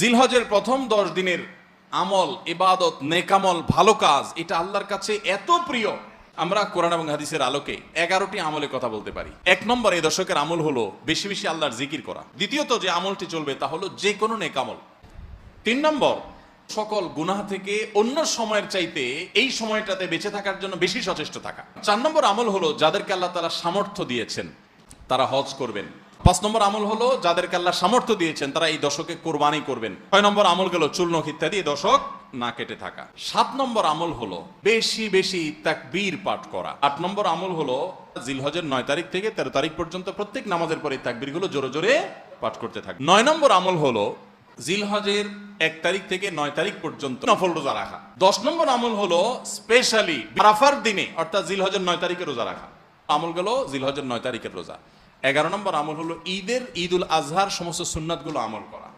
জিলহজের প্রথম 10 দিনের আমল, ইবাদত, নেকামল, ভালো কাজ, এটা আল্লাহর কাছে এত প্রিয়। আমরা কোরআন এবং হাদিসের আলোকে 11টি আমলের কথা বলতে পারি। 1 নম্বর এই দশকের আমল হলো বেশি বেশি আল্লাহর জিকির করা। দ্বিতীয়ত যে আমলটি চলবে তা হলো যে কোনো নেকামল। 3 নম্বর, সকল গুনাহ থেকে অন্য সময়ের চাইতে এই সময়টাতে বেঁচে থাকার জন্য বেশি সচেষ্ট থাকা। 4 নম্বর আমল হলো যাদেরকে আল্লাহ তাআলা সামর্থ্য দিয়েছেন তারা হজ করবেন। 5 নম্বর আমল হলো যাদেরকে আল্লাহ সামর্থ্য দিয়েছেন তারা এই দশকে কোরবানি করবেন। 6 নম্বর আমল গেল চুল নখ ইত্যাদি এই দশক না কেটে থাকা। 7 নম্বর আমল হলো বেশি বেশি তাকবীর পাঠ করা। 8 নম্বর আমল হলো জিলহজের 9 তারিখ থেকে 13 তারিখ পর্যন্ত প্রত্যেক নামাজের পরে তাকবীরগুলো জোরে জোরে পাঠ করতে থাকা। 9 নম্বর আমল হলো জিলহজের 1 তারিখ থেকে 9 তারিখ পর্যন্ত নফল রোজা রাখা। 10 নম্বর আমল হলো স্পেশালি আরাফার দিনে অর্থাৎ জিলহজের 9 তারিখে রোজা রাখা। আমল গেল জিলহজের 9 তারিখের রোজা। 11 নম্বর আমল হলো ঈদুল আজহার সমস্ত সুন্নাতগুলো আমল করা।